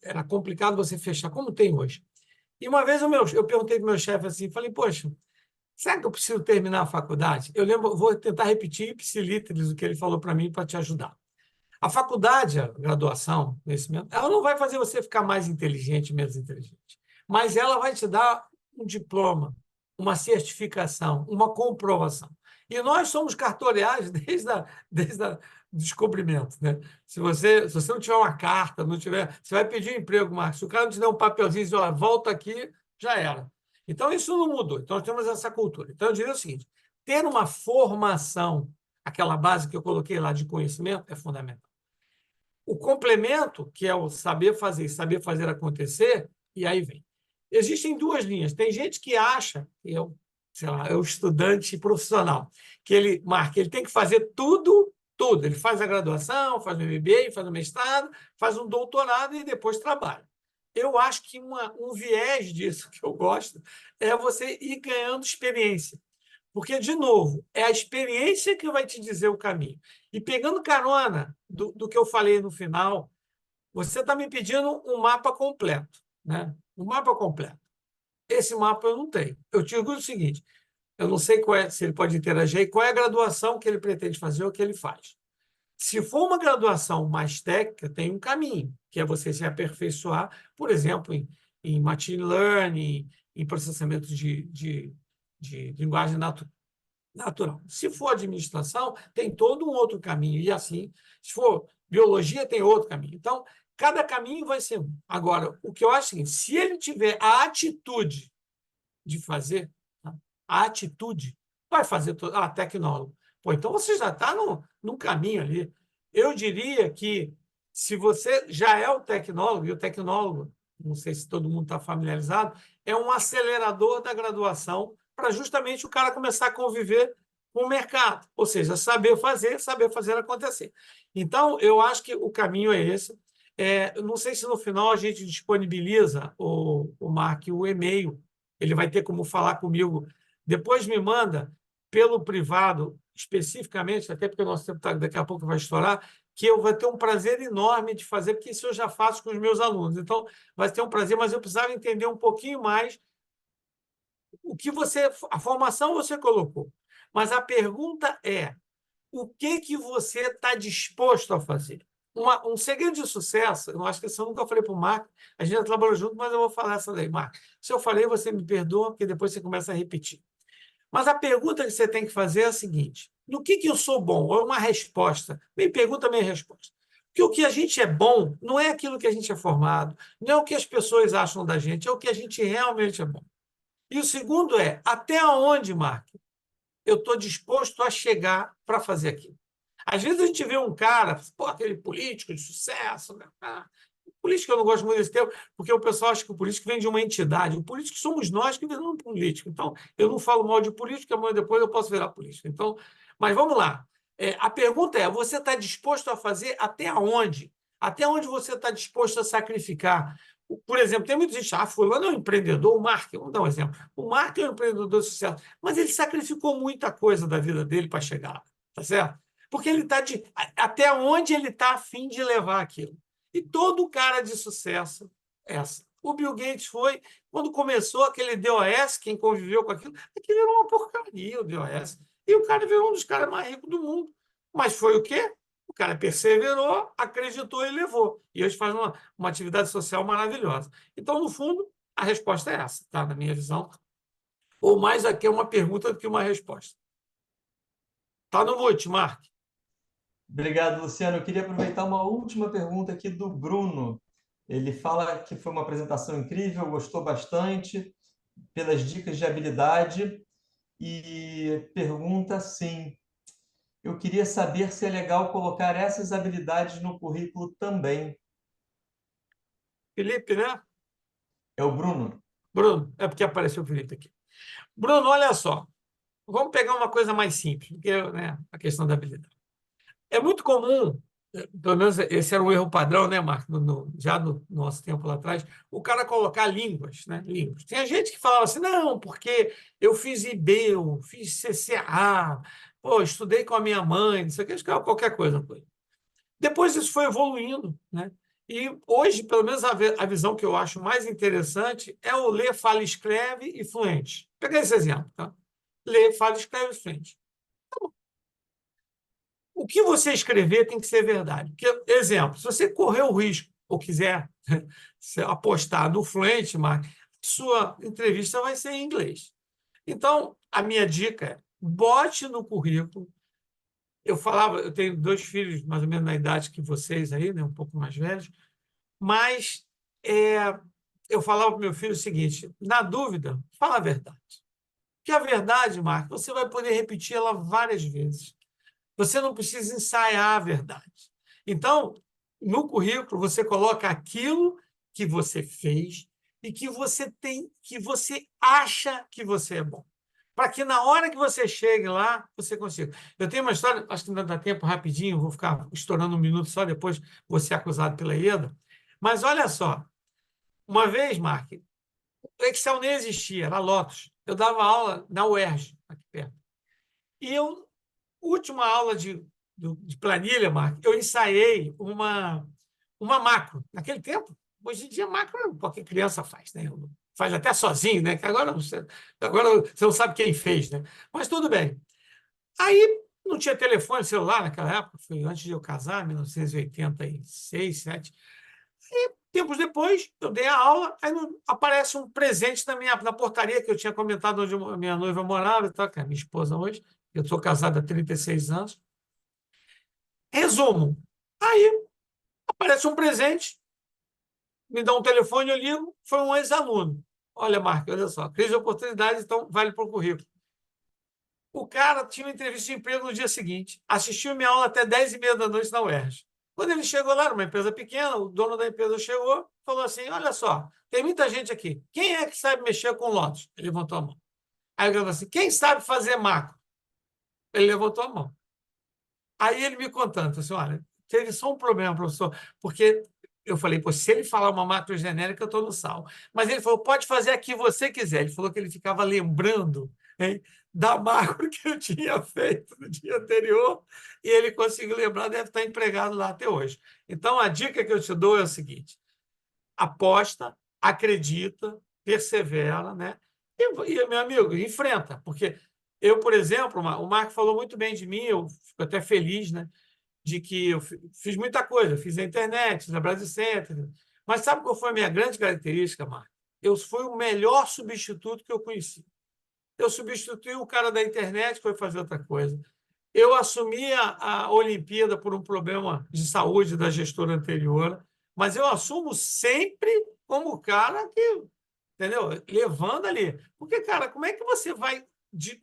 Speaker 1: era complicado você fechar, como tem hoje. E uma vez eu perguntei para o meu chefe assim, falei, poxa, será que eu preciso terminar a faculdade? Eu lembro, vou tentar repetir ipsilíteres o que ele falou para mim para te ajudar. A faculdade, a graduação, conhecimento, ela não vai fazer você ficar mais inteligente, menos inteligente, mas ela vai te dar um diploma, uma certificação, uma comprovação. E nós somos cartoreados desde o descobrimento. Né? Se você não tiver uma carta, não tiver, você vai pedir um emprego, Marcos. Se o cara não te der um papelzinho e dizer, olha, volta aqui, já era. Então, isso não mudou. Então, nós temos essa cultura. Então, eu diria o seguinte: ter uma formação, aquela base que eu coloquei lá de conhecimento, é fundamental. O complemento, que é o saber fazer acontecer, e aí vem. Existem duas linhas. Tem gente que acha, sei lá, é o estudante profissional, que ele tem que fazer tudo, tudo. Ele faz a graduação, faz o MBA, faz o mestrado, faz um doutorado e depois trabalha. Eu acho que um viés disso que eu gosto é você ir ganhando experiência. Porque, de novo, é a experiência que vai te dizer o caminho. E pegando carona do que eu falei no final, você está me pedindo um mapa completo. Né? Um mapa completo. Esse mapa eu não tenho. Eu te digo o seguinte: eu não sei se ele pode interagir e qual é a graduação que ele pretende fazer ou que ele faz. Se for uma graduação mais técnica, tem um caminho, que é você se aperfeiçoar, por exemplo, em machine learning, em processamento de linguagem natural. Se for administração, tem todo um outro caminho, e assim, se for biologia, tem outro caminho. Então, cada caminho vai ser um. Agora, o que eu acho é o seguinte, se ele tiver a atitude de fazer, tá? A atitude, vai fazer todo. Ah, tecnólogo. Pô, então você já está no caminho ali. Eu diria que se você já é o tecnólogo, e o tecnólogo, não sei se todo mundo está familiarizado, é um acelerador da graduação para justamente o cara começar a conviver com o mercado, ou seja, saber fazer acontecer. Então, eu acho que o caminho é esse. Não sei se no final a gente disponibiliza, o Mark, o e-mail, ele vai ter como falar comigo. Depois me manda pelo privado, especificamente, até porque o nosso tempo daqui a pouco vai estourar, que eu vou ter um prazer enorme de fazer, porque isso eu já faço com os meus alunos. Então, vai ter um prazer, mas eu precisava entender um pouquinho mais o que você. A formação você colocou. Mas a pergunta é: o que você está disposto a fazer? Um segredo de sucesso, eu acho que isso eu nunca falei para o Marco, a gente já trabalhou junto, mas eu vou falar essa daí, Marco. Se eu falei, você me perdoa, porque depois você começa a repetir. Mas a pergunta que você tem que fazer é a seguinte: no que eu sou bom? Ou uma resposta. Minha pergunta, minha resposta. Porque o que a gente é bom não é aquilo que a gente é formado, não é o que as pessoas acham da gente, é o que a gente realmente é bom. E o segundo é, até onde, Marco, eu estou disposto a chegar para fazer aquilo? Às vezes a gente vê um cara, pô, aquele político de sucesso, né? Político eu não gosto muito desse termo, porque o pessoal acha que o político vem de uma entidade. O político somos nós que viramos político. Então, eu não falo mal de político, amanhã depois eu posso virar político. Então, mas vamos lá. A pergunta é: você está disposto a fazer até onde? Até onde você está disposto a sacrificar? Por exemplo, tem muita gente, fulano é um empreendedor, o Mark, vamos dar um exemplo. O Mark é um empreendedor de sucesso, mas ele sacrificou muita coisa da vida dele para chegar lá, tá certo? Porque ele está até onde ele está a fim de levar aquilo. E todo cara de sucesso é essa. O Bill Gates foi, quando começou aquele DOS, quem conviveu com aquilo era uma porcaria, o DOS. E o cara virou um dos caras mais ricos do mundo. Mas foi o quê? O cara perseverou, acreditou e levou. E hoje faz uma atividade social maravilhosa. Então, no fundo, a resposta é essa, tá? Na minha visão. Ou mais aqui é uma pergunta do que uma resposta. Está no mute, Mark.
Speaker 2: Obrigado, Luciano. Eu queria aproveitar uma última pergunta aqui do Bruno. Ele fala que foi uma apresentação incrível, gostou bastante pelas dicas de habilidade e pergunta assim: eu queria saber se é legal colocar essas habilidades no currículo também.
Speaker 1: Felipe, né?
Speaker 2: É o Bruno.
Speaker 1: Bruno, é porque apareceu o Felipe aqui. Bruno, olha só. Vamos pegar uma coisa mais simples, que é, né, a questão da habilidade. É muito comum, pelo menos esse era um erro padrão, né, Marco? Já no nosso tempo lá atrás, o cara colocar línguas, né? Línguas. Tem gente que falava assim, não, porque eu fiz IB, eu fiz CCA, pô, estudei com a minha mãe, não sei o que, qualquer coisa. Depois isso foi evoluindo, né? E hoje, pelo menos, a visão que eu acho mais interessante é o ler, fala, escreve e fluente. Vou pegar esse exemplo, tá? Ler, fala, escreve e fluente. O que você escrever tem que ser verdade. Porque, exemplo, se você correr o risco ou quiser apostar no fluente, mas sua entrevista vai ser em inglês. Então, a minha dica é: bote no currículo. Eu tenho 2 filhos mais ou menos na idade que vocês aí, né, um pouco mais velhos, mas é, eu falava para o meu filho o seguinte: na dúvida, fala a verdade. Porque a verdade, Marco, você vai poder repetir ela várias vezes. Você não precisa ensaiar a verdade. Então, no currículo, você coloca aquilo que você fez e que você acha que você é bom. Para que na hora que você chegue lá, você consiga. Eu tenho uma história, acho que ainda dá tempo rapidinho, vou ficar estourando um minuto só, depois vou ser acusado pela IEDA. Mas olha só, uma vez, Mark, o Excel nem existia, era Lotus. Eu dava aula na UERJ, aqui perto. E eu, última aula de planilha, Mark, eu ensaiei uma macro. Naquele tempo, hoje em dia, macro qualquer criança faz, né? Faz até sozinho, né? Que agora você não sabe quem fez, né? Mas tudo bem. Aí não tinha telefone celular naquela época, foi antes de eu casar, 1986, 7. E tempos depois, eu dei a aula, aí aparece um presente na portaria que eu tinha comentado onde a minha noiva morava, que é a minha esposa hoje, Eu sou casado há 36 anos. Resumo. Aí aparece um presente, me dá um telefone, eu ligo, foi um ex-aluno. Olha, Marco, olha só, crise de oportunidade, então vale para o currículo. O cara tinha uma entrevista de emprego no dia seguinte, assistiu minha aula até 10h30 da noite na UERJ. Quando ele chegou lá, numa empresa pequena, o dono da empresa chegou, falou assim, olha só, tem muita gente aqui. Quem é que sabe mexer com lotes? Ele levantou a mão. Aí ele falou assim, quem sabe fazer macro? Ele levantou a mão. Aí ele me contando, assim, olha, teve só um problema, professor, porque eu falei, pô, se ele falar uma macro genérica, eu estou no sal. Mas ele falou, pode fazer a que você quiser. Ele falou que ele ficava lembrando, hein, da macro que eu tinha feito no dia anterior e ele conseguiu lembrar, deve estar empregado lá até hoje. Então, a dica que eu te dou é o seguinte, aposta, acredita, persevera, né? E, meu amigo, enfrenta, porque eu, por exemplo, o Marco falou muito bem de mim, eu fico até feliz, né, de que eu fiz muita coisa, fiz a internet, fiz a Brasil Center, mas sabe qual foi a minha grande característica, Marco? Eu fui o melhor substituto que eu conheci. Eu substituí o cara da internet que foi fazer outra coisa. Eu assumi a Olimpíada por um problema de saúde da gestora anterior, mas eu assumo sempre como o cara que, entendeu? Levando ali. Porque, cara, como é que você vai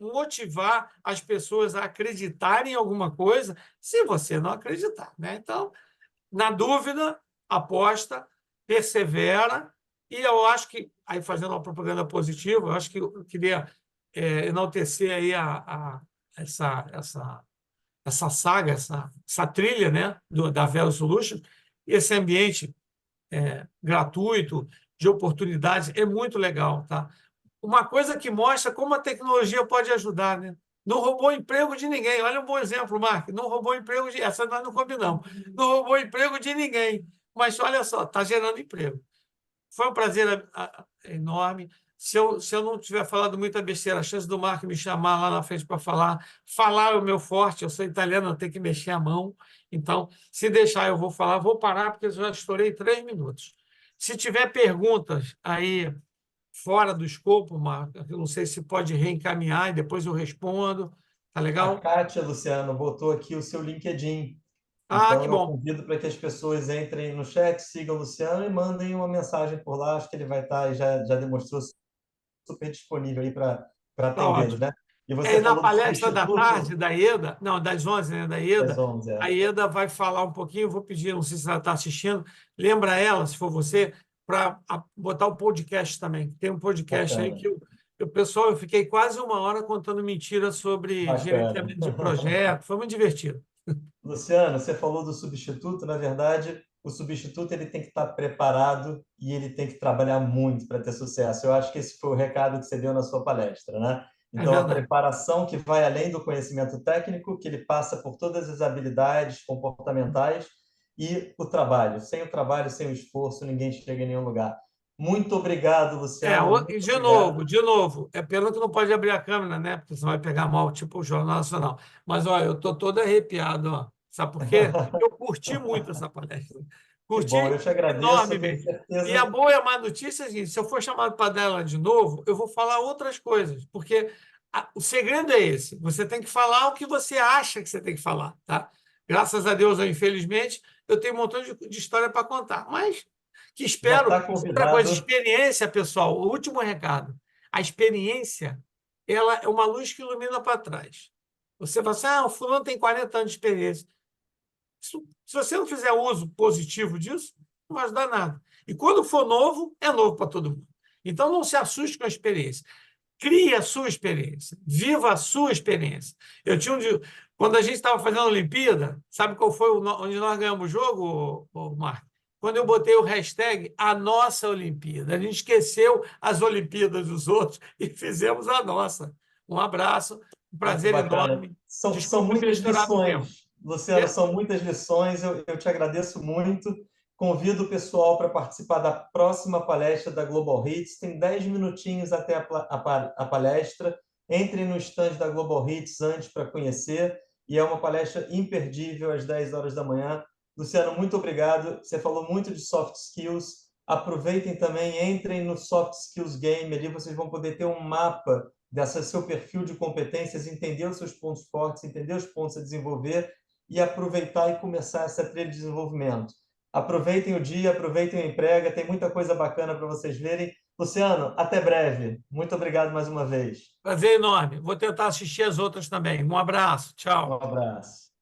Speaker 1: motivar as pessoas a acreditarem em alguma coisa se você não acreditar, né? Então, na dúvida, aposta, persevera, e eu acho que, aí fazendo uma propaganda positiva, eu acho que eu queria enaltecer aí essa saga, essa trilha, né, da Velo Solutions, esse ambiente gratuito, de oportunidades, é muito legal. Tá? Uma coisa que mostra como a tecnologia pode ajudar. Né? Não roubou emprego de ninguém. Olha um bom exemplo, Mark. Não roubou emprego de. Essa nós não combinamos. Não roubou emprego de ninguém. Mas olha só, está gerando emprego. Foi um prazer enorme. Se eu não tiver falado muita besteira, a chance do Marco me chamar lá na frente para falar é o meu forte. Eu sou italiano, eu tenho que mexer a mão. Então, se deixar, eu vou falar. Vou parar, porque eu já estourei 3 minutos. Se tiver perguntas aí fora do escopo, Marco, eu não sei se pode reencaminhar e depois eu respondo. Tá
Speaker 2: A
Speaker 1: legal?
Speaker 2: Kátia, Luciano, botou aqui o seu LinkedIn.
Speaker 1: Ah,
Speaker 2: Então,
Speaker 1: que
Speaker 2: eu
Speaker 1: bom.
Speaker 2: convido para que as pessoas entrem no chat, sigam o Luciano e mandem uma mensagem por lá. Acho que ele vai estar, e já demonstrou, super disponível aí para
Speaker 1: Tá
Speaker 2: atendê-los,
Speaker 1: ótimo.
Speaker 2: né? E
Speaker 1: É,
Speaker 2: você
Speaker 1: na
Speaker 2: falou do
Speaker 1: palestra da tarde
Speaker 2: substituto
Speaker 1: da IEDA, não, das 11, né, da
Speaker 2: das
Speaker 1: IEDA,
Speaker 2: 11,
Speaker 1: a
Speaker 2: é.
Speaker 1: IEDA vai falar um pouquinho, vou pedir, não sei se ela está assistindo, lembra ela, se for você, para botar o podcast também. Tem um podcast aí
Speaker 2: Bacana,
Speaker 1: que pessoal, eu fiquei quase 1 hora contando mentiras sobre
Speaker 2: bacana.
Speaker 1: gerenciamento de projeto, foi muito divertido.
Speaker 2: Luciano, você falou do substituto. Na verdade, o substituto ele tem que estar preparado e ele tem que trabalhar muito para ter sucesso. Eu acho que esse foi o recado que você deu na sua palestra, né?
Speaker 1: É
Speaker 2: Então, a
Speaker 1: verdade.
Speaker 2: preparação que vai além do conhecimento técnico, que ele passa por todas as habilidades comportamentais e o trabalho. Sem o trabalho, sem o esforço, ninguém chega em nenhum lugar. Muito obrigado, Luciano.
Speaker 1: E
Speaker 2: Muito
Speaker 1: de
Speaker 2: obrigado.
Speaker 1: novo, é pena que não pode abrir a câmera, né? Porque você vai pegar mal, tipo o Jornal Nacional. Mas, olha, eu estou todo arrepiado, ó. Sabe por quê? Eu curti muito essa palestra.
Speaker 2: Que bom, eu
Speaker 1: Curti
Speaker 2: te agradeço. Eu tenho
Speaker 1: enormemente. E a
Speaker 2: certeza.
Speaker 1: boa e a má notícia é a seguinte, se eu for chamado para dar ela de novo, eu vou falar outras coisas, porque o segredo é esse. Você tem que falar o que você acha que você tem que falar, tá? Graças a Deus, ou infelizmente, eu tenho um montão de história para contar, mas que
Speaker 2: Já
Speaker 1: espero.
Speaker 2: está
Speaker 1: Outra coisa,
Speaker 2: convidado.
Speaker 1: experiência, pessoal. O último recado. A experiência, ela é uma luz que ilumina para trás. Você fala assim, o fulano tem 40 anos de experiência. Se você não fizer uso positivo disso, não vai ajudar nada. E quando for novo, é novo para todo mundo. Então, não se assuste com a experiência. Crie a sua experiência. Viva a sua experiência. Eu tinha quando a gente estava fazendo a Olimpíada, sabe qual foi onde nós ganhamos o jogo, Marco? Quando eu botei o hashtag a nossa Olimpíada. A gente esqueceu as Olimpíadas dos outros e fizemos a nossa. Um abraço, um
Speaker 2: Muito
Speaker 1: prazer
Speaker 2: bacana.
Speaker 1: enorme.
Speaker 2: São
Speaker 1: Desculpa ter
Speaker 2: muitas
Speaker 1: estourado o tempo.
Speaker 2: lições, Luciano, são muitas lições. Eu te agradeço muito. Convido o pessoal para participar da próxima palestra da Global Hits. Tem 10 minutinhos até a palestra. Entrem no stand da Global Hits antes para conhecer. E é uma palestra imperdível às 10 horas da manhã. Luciano, muito obrigado. Você falou muito de soft skills. Aproveitem também, entrem no Soft Skills Game. Ali vocês vão poder ter um mapa desse seu perfil de competências, entender os seus pontos fortes, entender os pontos a desenvolver e aproveitar e começar essa trilha de desenvolvimento. Aproveitem o dia, aproveitem a Emprega, tem muita coisa bacana para vocês verem. Luciano, até breve. Muito obrigado mais uma vez.
Speaker 1: Prazer enorme. Vou tentar assistir as outras também. Um abraço.
Speaker 2: Um
Speaker 1: Tchau.
Speaker 2: abraço.